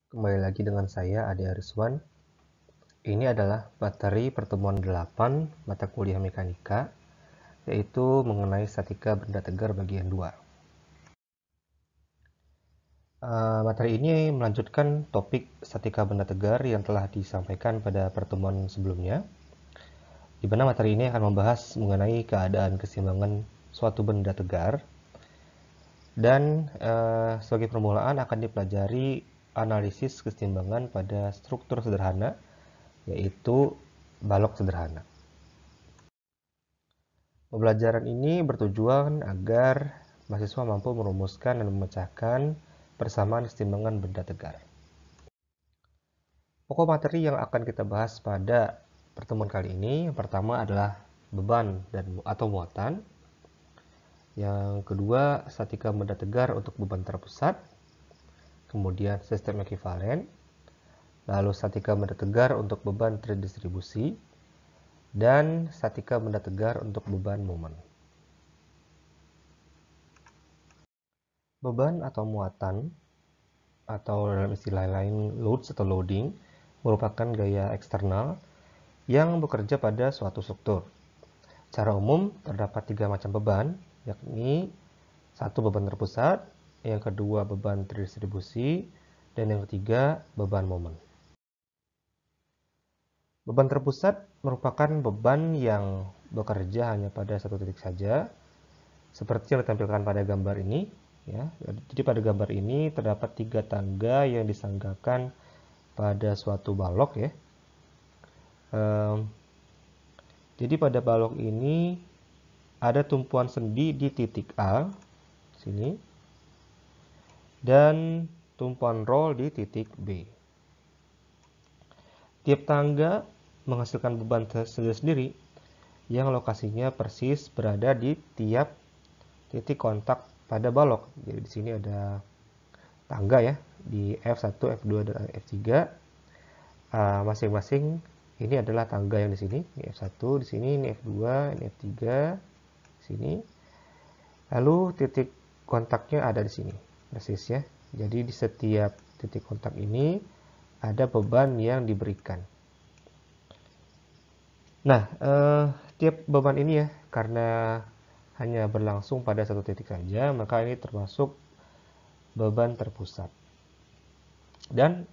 Kembali lagi dengan saya, Ade Ariswan. Ini adalah materi pertemuan 8 mata kuliah mekanika, yaitu mengenai statika benda tegar bagian 2. Materi ini melanjutkan topik statika benda tegar yang telah disampaikan pada pertemuan sebelumnya, di mana materi ini akan membahas mengenai keadaan keseimbangan suatu benda tegar, dan sebagai permulaan akan dipelajari analisis keseimbangan pada struktur sederhana, yaitu balok sederhana. Pembelajaran ini bertujuan agar mahasiswa mampu merumuskan dan memecahkan persamaan keseimbangan benda tegar. Pokok materi yang akan kita bahas pada pertemuan kali ini, yang pertama adalah beban atau muatan. Yang kedua, statika benda tegar untuk beban terpusat. Kemudian sistem ekuivalen. Lalu statika benda tegar untuk beban terdistribusi. Dan statika benda tegar untuk beban momen. Beban atau muatan, atau dalam istilah lain loads atau loading, merupakan gaya eksternal yang bekerja pada suatu struktur. Secara umum terdapat 3 macam beban, yakni 1 beban terpusat, yang kedua beban terdistribusi, dan yang ketiga beban momen. Beban terpusat merupakan beban yang bekerja hanya pada satu titik saja, seperti yang ditampilkan pada gambar ini. Ya, jadi pada gambar ini terdapat 3 tangga yang disanggakan pada suatu balok ya. Jadi pada balok ini ada tumpuan sendi di titik A sini dan tumpuan roll di titik B. Tiap tangga menghasilkan beban sendiri-sendiri yang lokasinya persis berada di tiap titik kontak pada balok. Jadi di sini ada tangga ya di F1, F2 dan F3. Masing-masing ini adalah tangga yang di sini, ini F1 di sini, ini F2, ini F3 di sini. Lalu titik kontaknya ada di sini, persis ya. Jadi di setiap titik kontak ini ada beban yang diberikan. Nah, tiap beban ini ya, karena hanya berlangsung pada satu titik saja, maka ini termasuk beban terpusat. Dan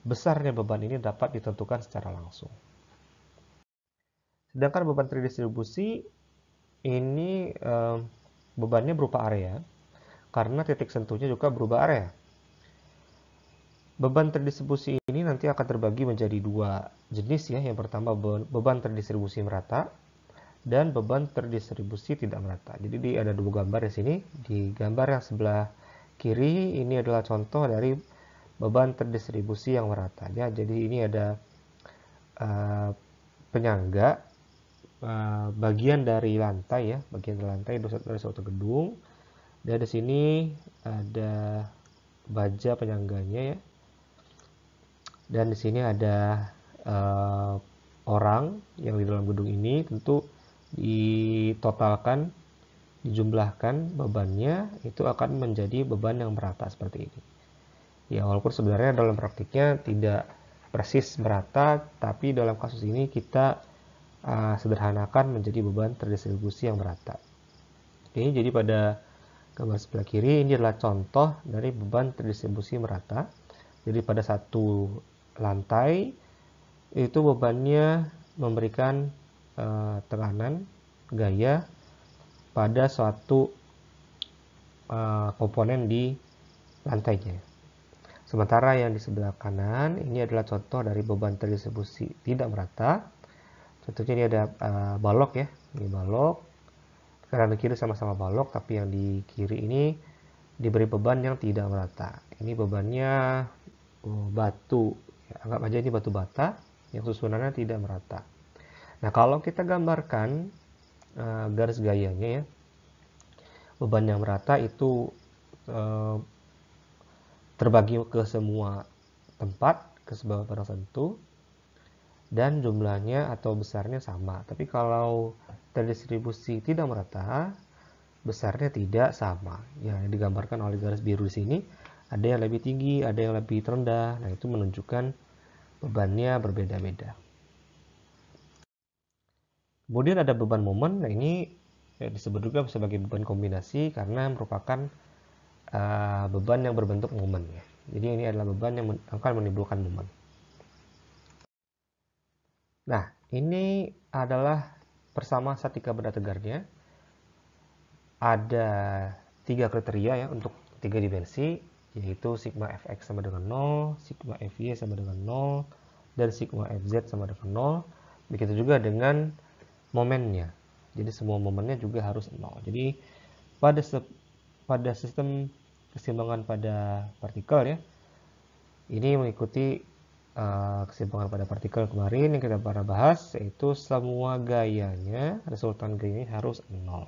besarnya beban ini dapat ditentukan secara langsung. Sedangkan beban terdistribusi ini bebannya berupa area, karena titik sentuhnya juga berubah area. Beban terdistribusi ini nanti akan terbagi menjadi 2 jenis ya. Yang pertama beban terdistribusi merata dan beban terdistribusi tidak merata. Jadi ada 2 gambar di sini. Di gambar yang sebelah kiri ini adalah contoh dari beban terdistribusi yang merata ya. Jadi ini ada penyangga bagian dari lantai ya, bagian dari lantai dari suatu gedung. Dan di sini ada baja penyangganya ya. Dan di sini ada orang yang di dalam gedung ini. Tentu ditotalkan, dijumlahkan bebannya, itu akan menjadi beban yang merata seperti ini. Ya, walaupun sebenarnya dalam praktiknya tidak persis merata, tapi dalam kasus ini kita sederhanakan menjadi beban terdistribusi yang merata. Oke, jadi pada gambar sebelah kiri ini adalah contoh dari beban terdistribusi merata. Jadi pada satu lantai itu bebannya memberikan tekanan gaya pada suatu komponen di lantainya. Sementara yang di sebelah kanan ini adalah contoh dari beban terdistribusi tidak merata. Contohnya ini ada balok ya, ini balok. Kanan dan kiri sama-sama balok, tapi yang di kiri ini diberi beban yang tidak merata. Ini bebannya batu, ya, anggap aja ini batu bata yang susunannya tidak merata. Nah, kalau kita gambarkan garis gayanya ya, beban yang merata itu terbagi ke semua tempat, ke sebuah barang sentuh, dan jumlahnya atau besarnya sama. Tapi kalau terdistribusi tidak merata, besarnya tidak sama. Ya, yang digambarkan oleh garis biru di sini Ada yang lebih tinggi, ada yang lebih rendah. Nah, itu menunjukkan bebannya berbeda-beda. Kemudian ada beban momen. Nah, ini disebut juga sebagai beban kombinasi karena merupakan beban yang berbentuk momen. Ya. Jadi ini adalah beban yang akan menimbulkan momen. Nah, ini adalah persama statika benda tegarnya. Ada 3 kriteria ya untuk 3 dimensi, yaitu sigma fx sama dengan 0, sigma fy sama dengan 0, dan sigma fz sama dengan 0. Begitu juga dengan momennya. Jadi semua momennya juga harus 0. Jadi pada sistem keseimbangan pada partikel ya, ini mengikuti keseimbangan pada partikel kemarin yang kita pernah bahas, yaitu semua gayanya, resultan gayanya harus 0.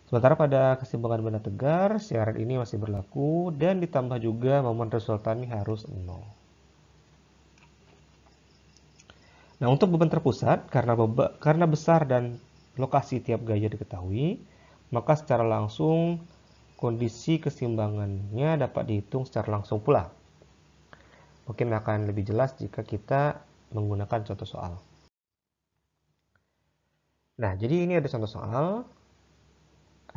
Sementara pada keseimbangan benda tegar, syarat ini masih berlaku dan ditambah juga momen resultannya harus 0. Nah, untuk beban terpusat, karena besar dan lokasi tiap gaya diketahui, maka secara langsung kondisi keseimbangannya dapat dihitung secara langsung pula. Mungkin akan lebih jelas jika kita menggunakan contoh soal. Nah, jadi ini ada contoh soal.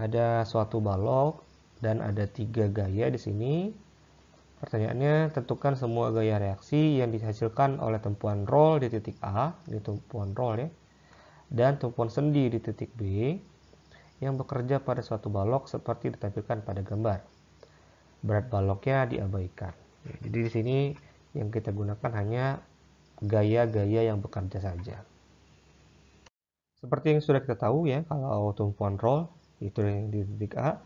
Ada suatu balok dan ada 3 gaya di sini. Pertanyaannya, tentukan semua gaya reaksi yang dihasilkan oleh tumpuan roll di titik A, ini tumpuan roll ya, dan tumpuan sendi di titik B yang bekerja pada suatu balok seperti ditampilkan pada gambar. Berat baloknya diabaikan. Jadi di sini yang kita gunakan hanya gaya-gaya yang bekerja saja. Seperti yang sudah kita tahu ya, kalau tumpuan roll itu yang di titik A,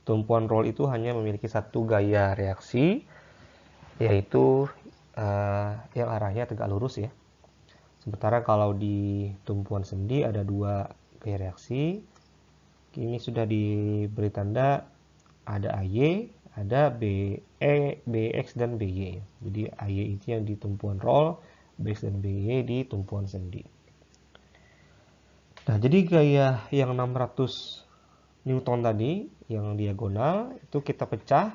tumpuan roll itu hanya memiliki satu gaya reaksi, yaitu yang arahnya tegak lurus ya. Sementara kalau di tumpuan sendi ada 2 gaya reaksi. Ini sudah diberi tanda, ada AY, ada BX dan BY. Jadi AY itu yang di tumpuan roll, BX dan BY di tumpuan sendi. Nah, jadi gaya yang 600 Newton tadi, yang diagonal, itu kita pecah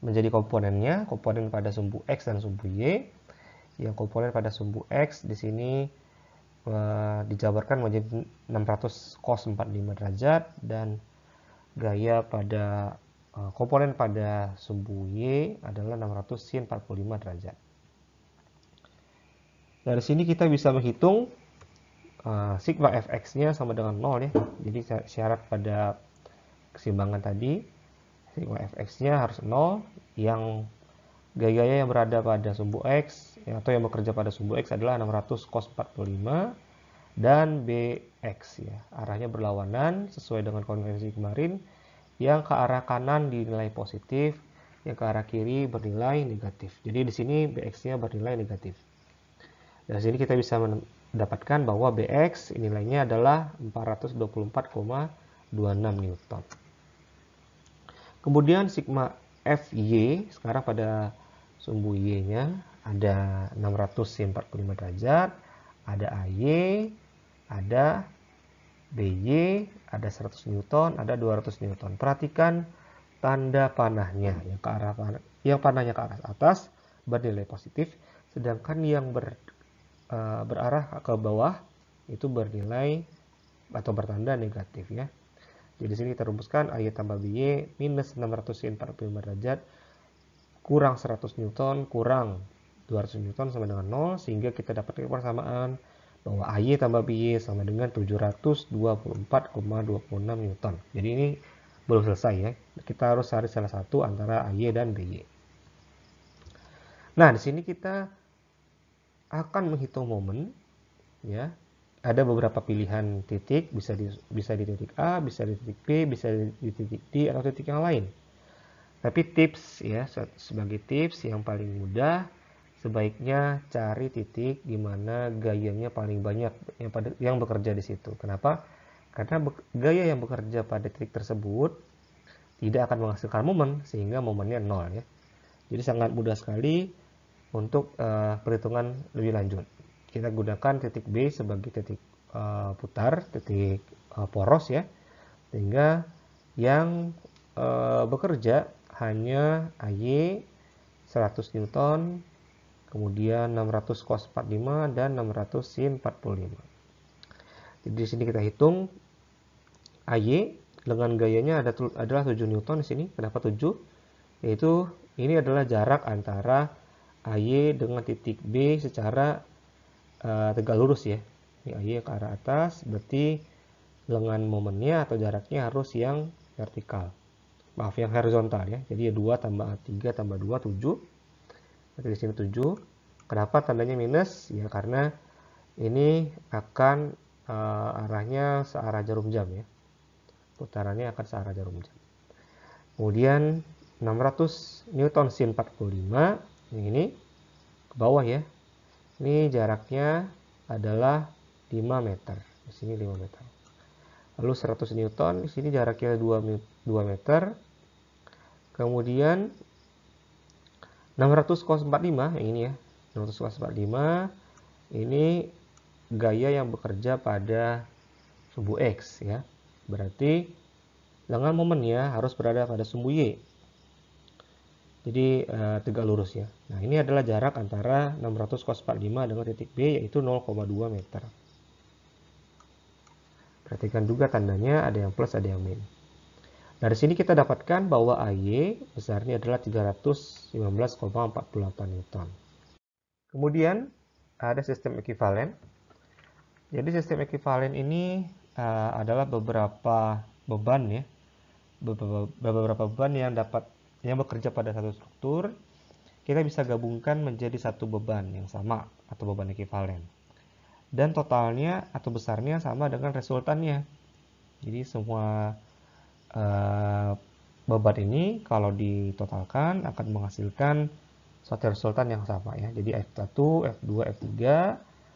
menjadi komponennya, komponen pada sumbu X dan sumbu Y. Yang komponen pada sumbu X di sini dijabarkan menjadi 600 cos 45 derajat, dan gaya pada komponen pada sumbu Y adalah 600 sin 45 derajat. Dari sini kita bisa menghitung sigma fx-nya sama dengan 0 ya. Jadi syarat pada keseimbangan tadi, sigma fx-nya harus 0. Yang gaya yang berada pada sumbu X atau yang bekerja pada sumbu X adalah 600 cos 45 dan BX ya. Arahnya berlawanan sesuai dengan konvensi kemarin. Yang ke arah kanan dinilai positif, yang ke arah kiri bernilai negatif. Jadi di sini BX-nya bernilai negatif. Dari sini kita bisa mendapatkan bahwa BX nilainya adalah 424,26 Newton. Kemudian sigma FY sekarang pada sumbu Y-nya ada 600 sin 45 derajat, ada AY, ada BY, ada 100 Newton, ada 200 Newton. Perhatikan tanda panahnya yang panahnya ke arah atas bernilai positif, sedangkan yang berarah ke bawah itu bernilai atau bertanda negatif ya. Jadi di sini kita rumuskan AY tambah BY minus 600 sin 45 derajat kurang 100 Newton kurang 200 Newton sama dengan 0, sehingga kita dapat persamaan bahwa AY tambah BY sama dengan 724,26 Newton. Jadi ini belum selesai ya. Kita harus cari salah satu antara AY dan BY. Nah, di sini kita akan menghitung momen ya. Ada beberapa pilihan titik, bisa di titik A, bisa di titik B, bisa di titik D atau titik yang lain. Tapi tips ya, sebagai tips yang paling mudah, sebaiknya cari titik di mana gayanya paling banyak yang bekerja di situ. Kenapa? Karena gaya yang bekerja pada titik tersebut tidak akan menghasilkan momen, sehingga momennya 0 ya. Jadi sangat mudah sekali untuk perhitungan lebih lanjut. Kita gunakan titik B sebagai titik putar, titik poros ya, sehingga yang bekerja hanya AY 100 Newton, kemudian 600 cos 45 dan 600 sin 45. Jadi di sini kita hitung AY dengan gayanya adalah 7 Newton di sini. Kenapa 7? Yaitu ini adalah jarak antara AY dengan titik B secara tegak lurus ya. Ini AY ke arah atas, berarti lengan momennya atau jaraknya harus yang vertikal. Maaf, yang horizontal ya. Jadi 2 tambah 3 tambah 2, 7. Berarti di sini 7. Kenapa tandanya minus? Ya karena ini akan arahnya searah jarum jam ya. Putarannya akan searah jarum jam. Kemudian 600 Newton sin 45. Ini ke bawah ya. Ini jaraknya adalah 5 meter. Di sini 5 meter. Lalu 100 Newton, di sini jaraknya 2 meter. Kemudian 600 cos 45 yang ini ya. 600 cos 45 ini gaya yang bekerja pada sumbu X ya. Berarti lengan momennya harus berada pada sumbu Y. Jadi tegak lurus ya. Nah, ini adalah jarak antara 600 cos 45 dengan titik B yaitu 0,2 meter. Perhatikan juga tandanya ada yang plus, ada yang min. Dari sini kita dapatkan bahwa AY besarnya adalah 315,48 Newton. Kemudian ada sistem ekuivalen. Jadi sistem ekuivalen ini adalah beberapa beban ya. Beberapa beban yang bekerja pada satu struktur. Kita bisa gabungkan menjadi satu beban yang sama atau beban ekuivalen. Dan totalnya atau besarnya sama dengan resultannya. Jadi semua beban ini kalau ditotalkan akan menghasilkan suatu resultan yang sama ya. Jadi F1, F2, F3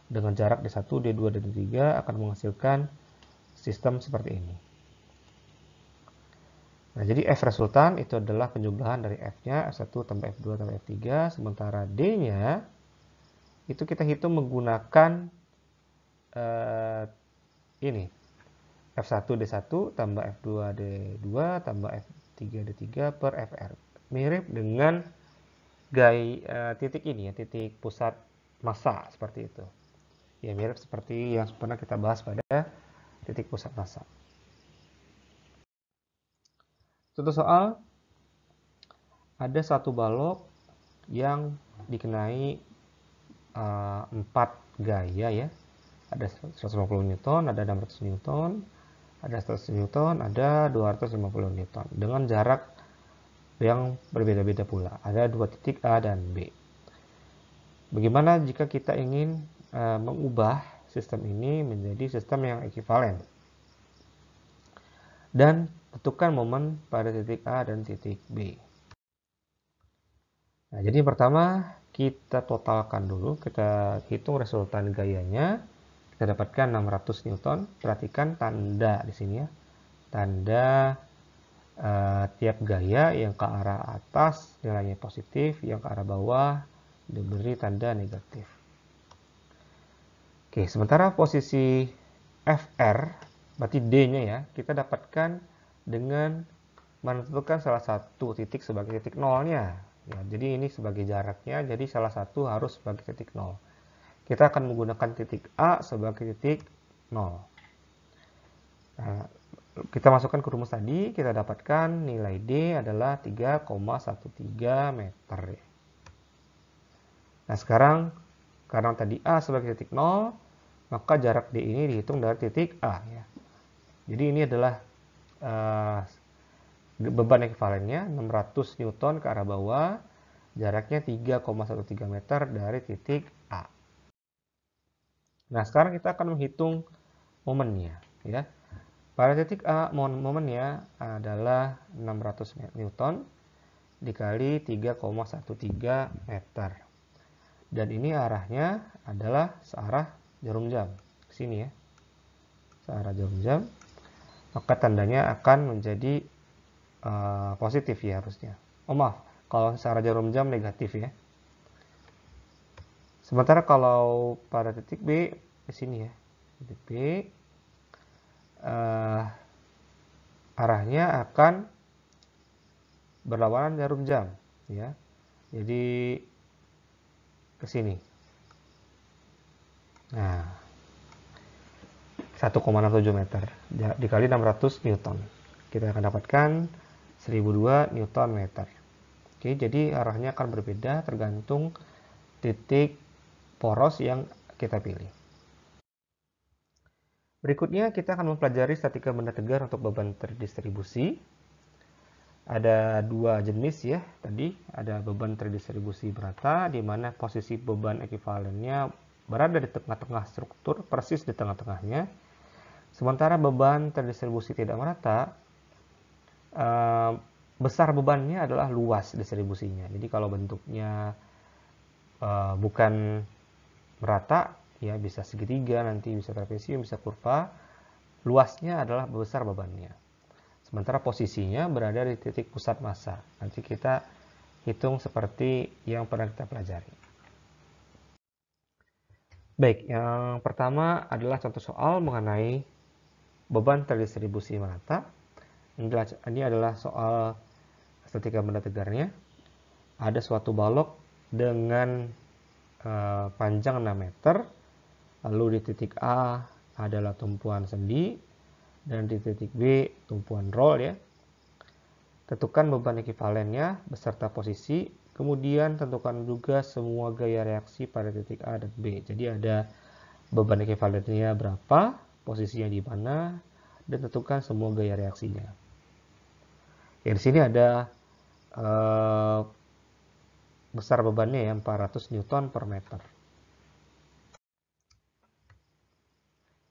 dengan jarak D1, D2, dan D3 akan menghasilkan sistem seperti ini. Nah, jadi F resultan itu adalah penjumlahan dari F-nya, F1 tambah F2 tambah F3, sementara D-nya itu kita hitung menggunakan ini. F1 D1 tambah F2 D2 tambah F3 D3 per FR. Mirip dengan titik ini ya, titik pusat massa seperti itu. Ya mirip seperti yang pernah kita bahas pada titik pusat massa. Contoh soal, ada satu balok yang dikenai 4 gaya ya. Ada 150 Newton, ada 600 Newton, ada 100 Newton, ada 250 Newton dengan jarak yang berbeda-beda pula. Ada dua titik A dan B. Bagaimana jika kita ingin mengubah sistem ini menjadi sistem yang ekuivalen? Dan tentukan momen pada titik A dan titik B. Nah, jadi pertama kita totalkan dulu, kita hitung resultan gayanya. Kita dapatkan 600 Newton. Perhatikan tanda di sini ya. Tanda tiap gaya yang ke arah atas nilainya positif, yang ke arah bawah diberi tanda negatif. Oke, sementara posisi FR, berarti D-nya ya, kita dapatkan dengan menentukan salah satu titik sebagai titik nolnya. Ya, jadi ini sebagai jaraknya, jadi salah satu harus sebagai titik nol. Kita akan menggunakan titik A sebagai titik 0. Nah, kita masukkan ke rumus tadi, kita dapatkan nilai D adalah 3,13 meter. Nah, sekarang karena tadi A sebagai titik 0, maka jarak D ini dihitung dari titik A. Ya. Jadi ini adalah beban ekuivalennya 600 Newton ke arah bawah, jaraknya 3,13 meter dari titik A. Nah, sekarang kita akan menghitung momennya. Ya. Pada titik A, momennya adalah 600 Newton dikali 3,13 meter. Dan ini arahnya adalah searah jarum jam. Ke sini ya. Searah jarum jam. Maka tandanya akan menjadi positif ya harusnya. Oh maaf, kalau searah jarum jam negatif ya. Sementara kalau pada titik B, di sini ya. Titik B, arahnya akan berlawanan jarum jam, ya. Jadi ke sini. Nah, 1,67 meter dikali 600 Newton. Kita akan dapatkan 1002 Newton meter. Oke, jadi arahnya akan berbeda tergantung titik poros yang kita pilih. Berikutnya kita akan mempelajari statika benda tegar untuk beban terdistribusi. Ada dua jenis ya, tadi ada beban terdistribusi merata, di mana posisi beban ekuivalennya berada di tengah-tengah struktur, persis di tengah-tengahnya. Sementara beban terdistribusi tidak merata, besar bebannya adalah luas distribusinya. Jadi kalau bentuknya bukan merata, ya bisa segitiga, nanti bisa trapesium, bisa kurva, luasnya adalah besar bebannya. Sementara posisinya berada di titik pusat massa. Nanti kita hitung seperti yang pernah kita pelajari. Baik, yang pertama adalah contoh soal mengenai beban terdistribusi merata. Ini adalah soal statika benda tegarnya. Ada suatu balok dengan panjang 6 meter. Lalu di titik A adalah tumpuan sendi. Dan di titik B tumpuan roll ya. Tentukan beban ekuivalennya beserta posisi. Kemudian tentukan juga semua gaya reaksi pada titik A dan B. Jadi ada beban ekuivalennya berapa, posisinya di mana, dan tentukan semua gaya reaksinya. Ya, di sini ada besar bebannya ya 400 Newton per meter.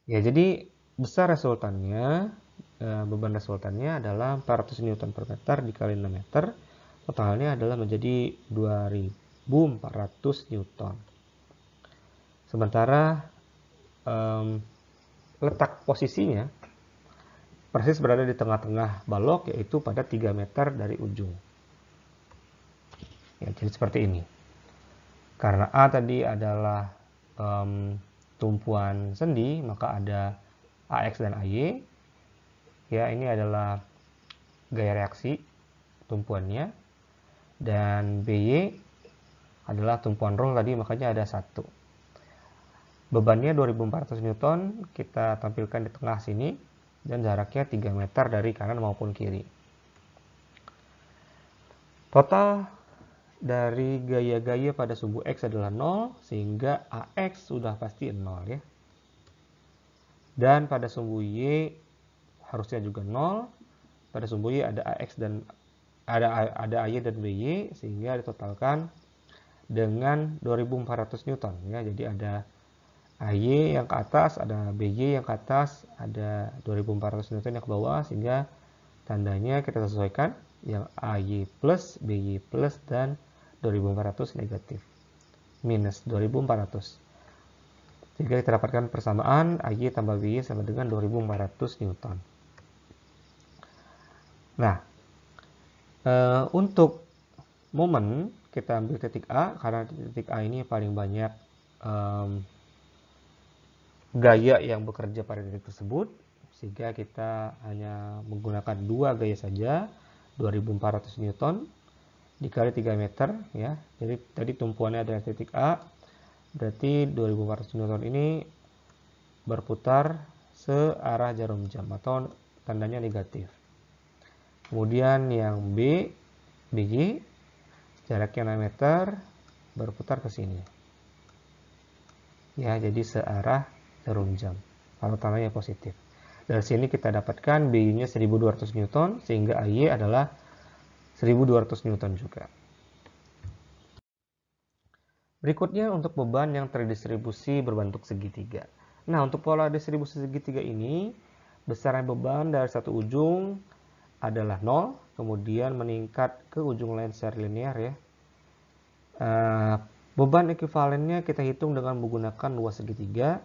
Ya, jadi besar resultannya, beban resultannya adalah 400 Newton per meter dikali 6 meter. Totalnya adalah menjadi 2400 Newton. Sementara letak posisinya persis berada di tengah-tengah balok, yaitu pada 3 meter dari ujung. Ya, jadi seperti ini. Karena A tadi adalah tumpuan sendi, maka ada AX dan AY. Ya, ini adalah gaya reaksi tumpuannya. Dan BY adalah tumpuan roll tadi, makanya ada 1. Bebannya 2400 Newton, kita tampilkan di tengah sini. Dan jaraknya 3 meter dari kanan maupun kiri. Total dari gaya-gaya pada sumbu X adalah 0, sehingga AX sudah pasti 0 ya. Dan pada sumbu Y harusnya juga 0. Pada sumbu Y ada AX dan ada AY dan BY, sehingga ditotalkan dengan 2400 Newton ya. Jadi ada AY yang ke atas, ada BY yang ke atas, ada 2400 Newton yang ke bawah, sehingga tandanya kita sesuaikan yang AY plus, BY plus, dan 2400 negatif. Minus 2400. Sehingga kita dapatkan persamaan AY tambah BY sama dengan 2400 Newton. Nah, untuk momen kita ambil titik A, karena titik A ini paling banyak gaya yang bekerja pada titik tersebut, sehingga kita hanya menggunakan 2 gaya saja, 2400 Newton dikali 3 meter ya. Jadi tadi tumpuannya adalah titik A, berarti 2400 Newton ini berputar searah jarum jam atau tandanya negatif. Kemudian yang B, BY, jaraknya 6 meter, berputar ke sini. Ya, jadi searah jarum jam. Kalau tandanya positif. Dari sini kita dapatkan BY-nya 1200 Newton, sehingga AY adalah 1200 Newton juga. Berikutnya untuk beban yang terdistribusi berbentuk segitiga. Nah, untuk pola distribusi segitiga ini, besaran beban dari satu ujung adalah 0, kemudian meningkat ke ujung lain secara linear ya. Beban ekuivalennya kita hitung dengan menggunakan luas segitiga,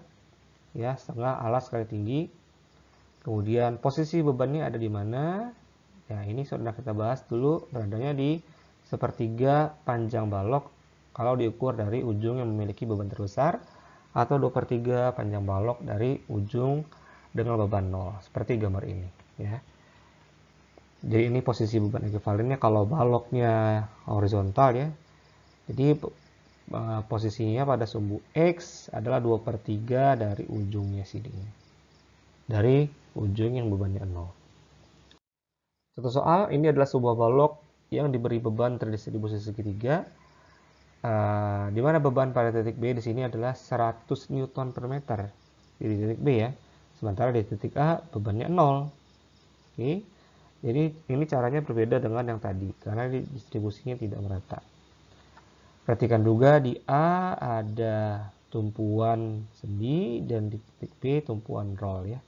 ya, setengah alas kali tinggi. Kemudian posisi bebannya ada di mana? Ya, ini sudah kita bahas dulu, beradanya di sepertiga panjang balok kalau diukur dari ujung yang memiliki beban terbesar, atau 2/3 panjang balok dari ujung dengan beban 0, seperti gambar ini ya. Jadi ini posisi beban ekuivalennya kalau baloknya horizontal ya. Jadi posisinya pada sumbu X adalah 2/3 dari ujungnya sini. Dari ujung yang bebannya 0. Satu soal, ini adalah sebuah balok yang diberi beban terdistribusi segitiga. Di mana beban pada titik B di sini adalah 100 Newton per meter di titik B ya. Sementara di titik A bebannya 0. Oke. Jadi ini caranya berbeda dengan yang tadi karena distribusinya tidak merata. Perhatikan juga di A ada tumpuan sendi dan di titik B tumpuan roll ya.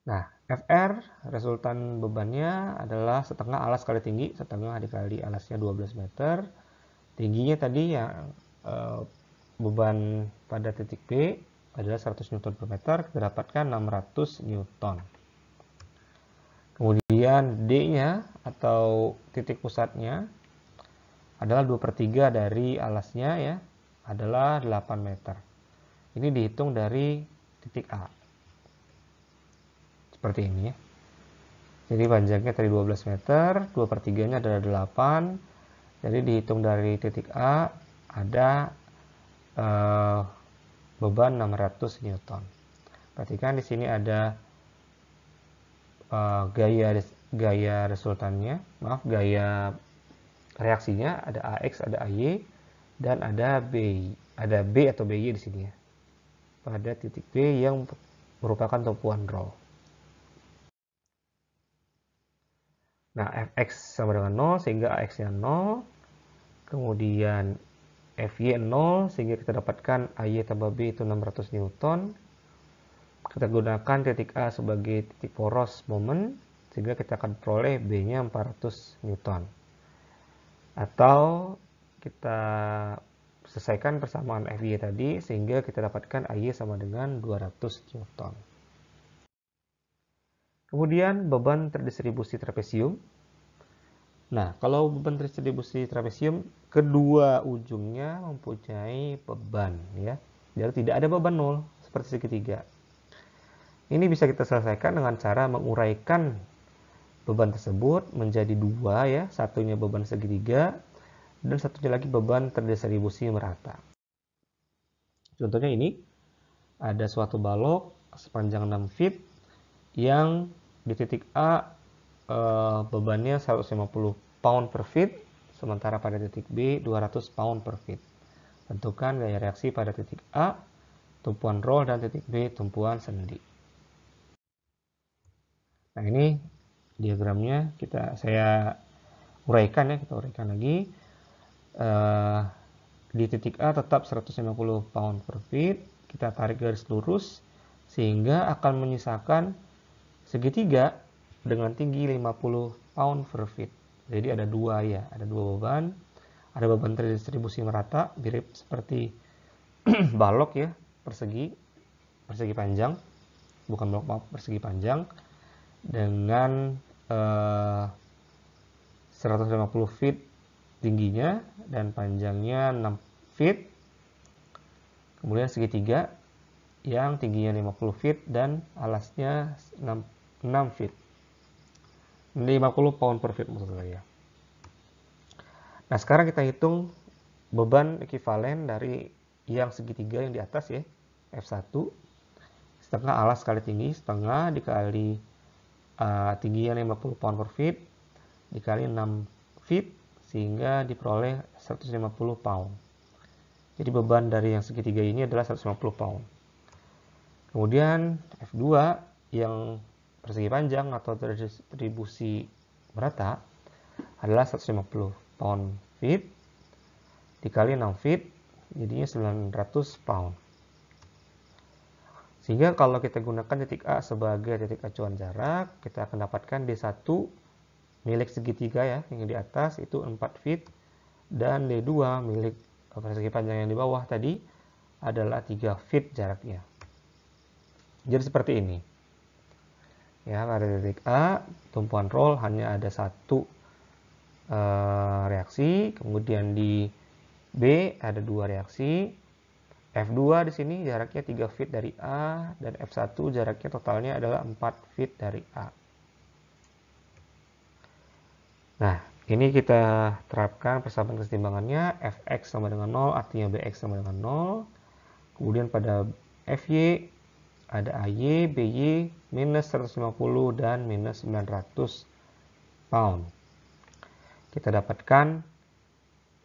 Nah, FR resultan bebannya adalah setengah alas kali tinggi, setengah dikali alasnya 12 meter. Tingginya tadi yang beban pada titik B adalah 100 Newton per meter, kita dapatkan 600 Newton. Kemudian D-nya atau titik pusatnya adalah 2/3 dari alasnya ya, adalah 8 meter. Ini dihitung dari titik A. Seperti ini ya. Jadi panjangnya tadi 12 meter, 2/3-nya adalah 8. Jadi dihitung dari titik A ada beban 600 Newton. Perhatikan di sini ada gaya resultannya, gaya reaksinya, ada AX, ada AY, dan ada B atau BY di sini ya. Pada titik B yang merupakan tumpuan roll. Nah, Fx sama dengan 0 sehingga AX-nya 0. Kemudian Fy 0 sehingga kita dapatkan AY tambah B itu 600 Newton. Kita gunakan titik A sebagai titik poros momen sehingga kita akan peroleh B-nya 400 Newton. Atau kita selesaikan persamaan Fy tadi sehingga kita dapatkan AY sama dengan 200 Newton. Kemudian beban terdistribusi trapesium. Nah, kalau beban terdistribusi trapesium kedua ujungnya mempunyai beban ya. Jadi tidak ada beban 0 seperti segitiga. Ini bisa kita selesaikan dengan cara menguraikan beban tersebut menjadi dua ya, satunya beban segitiga dan satunya lagi beban terdistribusi merata. Contohnya ini, ada suatu balok sepanjang 6 feet yang di titik A bebannya 150 pound per feet, sementara pada titik B 200 pound per feet. Tentukan gaya reaksi pada titik A, tumpuan roll, dan titik B, tumpuan sendi. Nah ini diagramnya saya uraikan ya, kita uraikan lagi. Di titik A tetap 150 pound per feet, kita tarik garis lurus sehingga akan menyisakan segitiga dengan tinggi 50 pound per feet. Jadi ada dua ya, ada dua beban. Ada beban terdistribusi merata, mirip seperti balok ya, persegi panjang, bukan balok, maaf, persegi panjang dengan 150 feet tingginya dan panjangnya 6 feet. Kemudian segitiga yang tingginya 50 feet dan alasnya 6 feet. 50 pound per feet maksud saya. Nah, sekarang kita hitung beban ekuivalen dari yang segitiga yang di atas ya, F1. Setengah alas kali tinggi, setengah dikali tingginya 50 pound per feet dikali 6 feet sehingga diperoleh 150 pound. Jadi beban dari yang segitiga ini adalah 150 pound. Kemudian F2 yang persegi panjang atau terdistribusi merata adalah 150 pound feet dikali 6 feet jadinya 900 pound. Sehingga kalau kita gunakan titik A sebagai titik acuan jarak, kita akan dapatkan D1 milik segitiga ya, yang di atas itu 4 feet, dan D2 milik persegi panjang yang di bawah tadi adalah 3 feet jaraknya. Jadi seperti ini. Ya, pada titik A, tumpuan roll hanya ada satu reaksi, kemudian di B ada dua reaksi, F2 di sini jaraknya 3 feet dari A, dan F1 jaraknya totalnya adalah 4 feet dari A. Nah, ini kita terapkan persamaan kesetimbangannya. Fx sama dengan 0, artinya Bx sama dengan 0. Kemudian pada Fy ada AY, BY minus 150 dan minus 900 pound. Kita dapatkan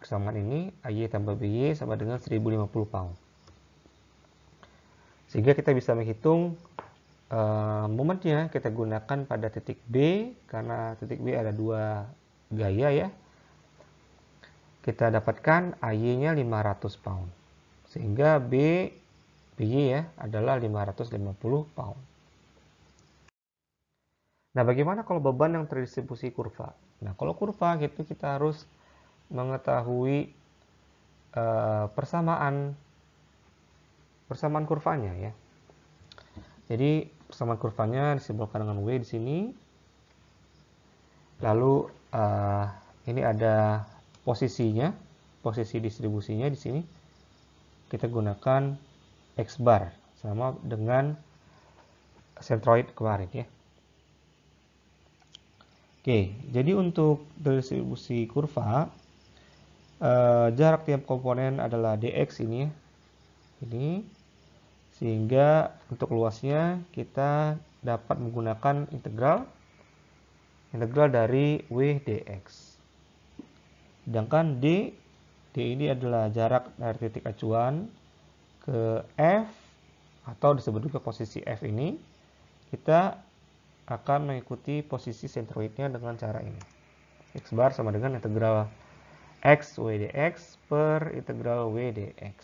persamaan ini, AY tambah BY sama dengan 1050 pound. Sehingga kita bisa menghitung momennya. Kita gunakan pada titik B, karena titik B ada dua gaya ya. Kita dapatkan AY-nya 500 pound. Sehingga BY ya adalah 550 pound. Nah, bagaimana kalau beban yang terdistribusi kurva? Nah, kalau kurva gitu kita harus mengetahui persamaan kurvanya ya. Jadi persamaan kurvanya disimbolkan dengan W di sini. Lalu ini ada posisinya, posisi distribusinya di sini. Kita gunakan X bar sama dengan centroid kemarin ya. Oke, jadi untuk distribusi kurva, jarak tiap komponen adalah dx ini ya. Ini, sehingga untuk luasnya kita dapat menggunakan integral dari W dx. Sedangkan D ini adalah jarak dari titik acuan ke F, atau disebut juga posisi F ini. Kita akan mengikuti posisi sentroidnya dengan cara ini. X bar sama dengan integral X W dx per integral W dx.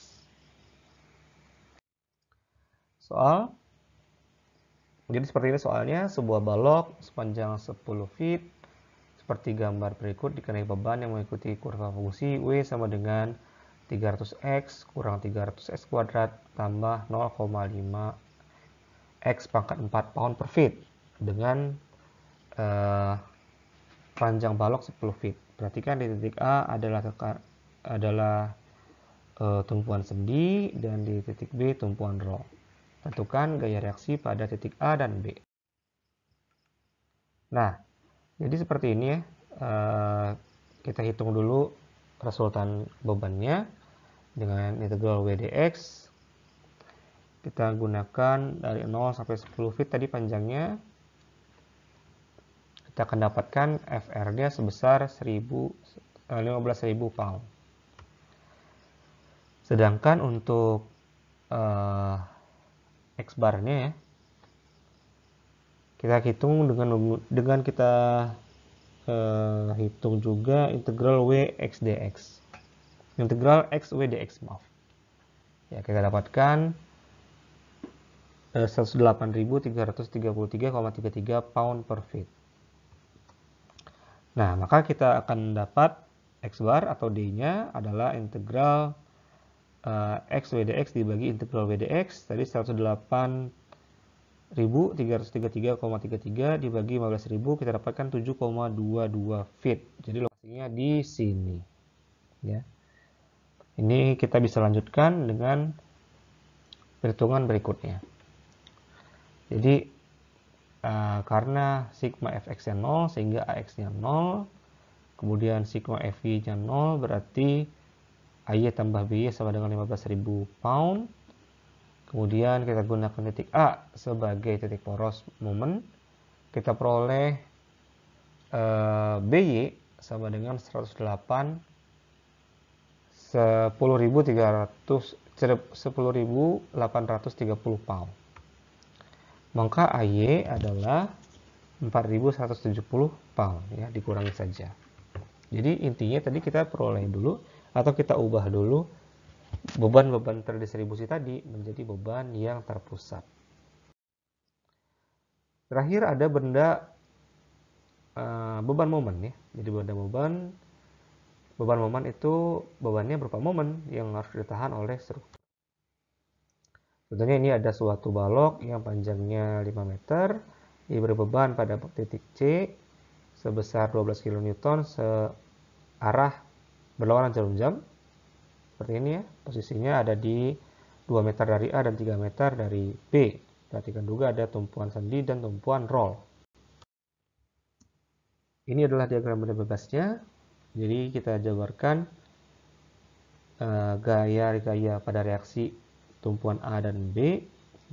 Soal. Jadi seperti ini soalnya, sebuah balok sepanjang 10 feet seperti gambar berikut dikenai beban yang mengikuti kurva fungsi W sama dengan 300x kurang 300x kuadrat tambah 0,5 x pangkat 4 pound per feet dengan panjang balok 10 feet. Perhatikan di titik A adalah tumpuan sendi, dan di titik B tumpuan rho. Tentukan gaya reaksi pada titik A dan B. Nah, jadi seperti ini ya. Kita hitung dulu resultan bebannya dengan integral W dx. Kita gunakan dari 0 sampai 10 feet tadi panjangnya. Kita akan dapatkan FR-nya sebesar 15.000 pound. Sedangkan untuk X bar-nya ya, kita hitung dengan kita hitung juga integral W x dx. Integral X W dx, maaf. Ya, kita dapatkan 108.333,33 pound per feet. Nah, maka kita akan dapat X bar atau D-nya adalah integral X W dx dibagi integral W dx. Tadi 108.333,33 dibagi 15.000, kita dapatkan 7,22 feet. Jadi lokasinya di sini. Ya. Ini kita bisa lanjutkan dengan perhitungan berikutnya. Jadi karena sigma fx-nya 0 sehingga ax-nya 0, kemudian sigma fy-nya 0, berarti AY tambah BY sama dengan 15.000 pound. Kemudian kita gunakan titik A sebagai titik poros momen. Kita peroleh BY sama dengan 10.830 pound. Maka AY adalah 4.170 pound ya, dikurangi saja. Jadi intinya tadi kita peroleh dulu atau kita ubah dulu beban-beban terdistribusi tadi menjadi beban yang terpusat. Terakhir ada benda beban momen ya. Jadi beban momen itu bebannya berupa momen yang harus ditahan oleh struktur. Contohnya ini ada suatu balok yang panjangnya 5 meter, diberi beban pada titik C sebesar 12 kN searah berlawanan jarum jam. Seperti ini ya, posisinya ada di 2 meter dari A dan 3 meter dari B. Perhatikan juga ada tumpuan sendi dan tumpuan roll. Ini adalah diagram benda bebasnya. Jadi kita jabarkan gaya-gaya pada reaksi tumpuan A dan B.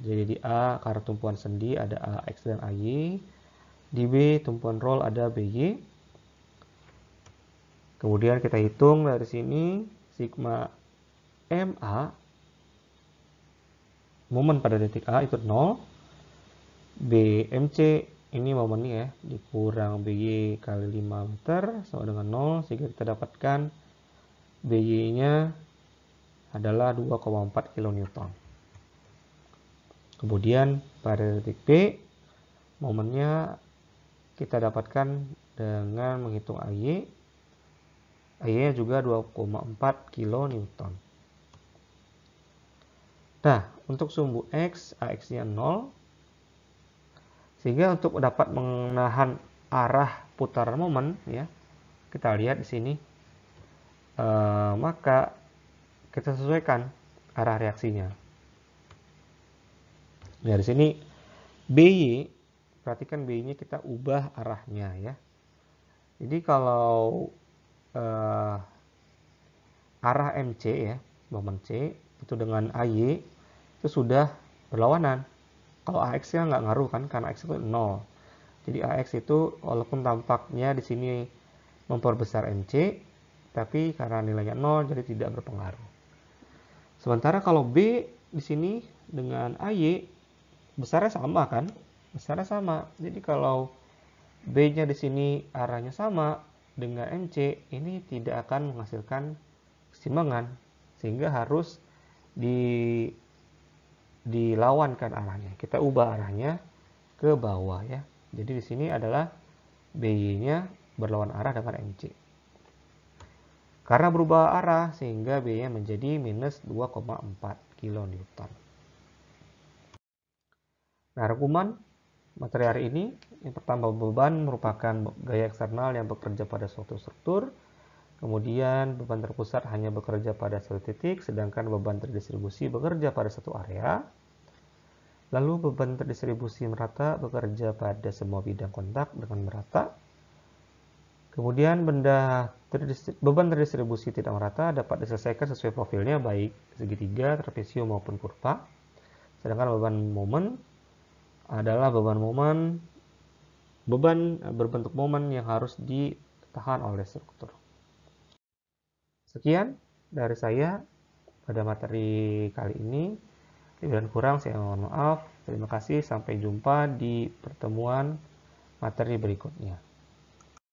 Jadi di A karena tumpuan sendi ada AX dan AY. Di B tumpuan roll ada BY. Kemudian kita hitung dari sini sigma MA momen pada detik A itu 0. BMC ini momennya ya, dikurang BY kali 5 meter sama dengan 0, sehingga kita dapatkan BY-nya adalah 2,4 kN. Kemudian pada detik B, momennya kita dapatkan dengan menghitung AY. AY-nya juga 2,4 kN. Nah, untuk sumbu X, AX-nya 0. Sehingga untuk dapat menahan arah putaran momen, ya, kita lihat di sini, maka kita sesuaikan arah reaksinya. Nah, di sini BY, perhatikan BY-nya kita ubah arahnya ya. Jadi kalau arah MC ya, momen C itu dengan AY itu sudah berlawanan. Kalau AX nya nggak ngaruh kan, karena X itu 0. Jadi AX itu walaupun tampaknya di sini memperbesar MC, tapi karena nilainya 0 jadi tidak berpengaruh. Sementara kalau B di sini dengan AY besarnya sama kan? Besarnya sama. Jadi kalau B-nya di sini arahnya sama dengan MC, ini tidak akan menghasilkan keseimbangan, sehingga harus dilawankan arahnya. Kita ubah arahnya ke bawah ya. Jadi di sini adalah BY-nya berlawan arah dengan MC. Karena berubah arah sehingga B-nya menjadi minus 2,4 kN. Nah, rangkuman materi hari ini, yang pertama, beban merupakan gaya eksternal yang bekerja pada suatu struktur. Kemudian beban terpusat hanya bekerja pada satu titik, sedangkan beban terdistribusi bekerja pada satu area. Lalu beban terdistribusi merata bekerja pada semua bidang kontak dengan merata. Kemudian beban terdistribusi tidak merata dapat diselesaikan sesuai profilnya, baik segitiga, trapesium maupun kurva. Sedangkan beban momen adalah beban berbentuk momen yang harus ditahan oleh struktur. Sekian dari saya pada materi kali ini. Lebih dan kurang saya mohon maaf. Terima kasih, sampai jumpa di pertemuan materi berikutnya.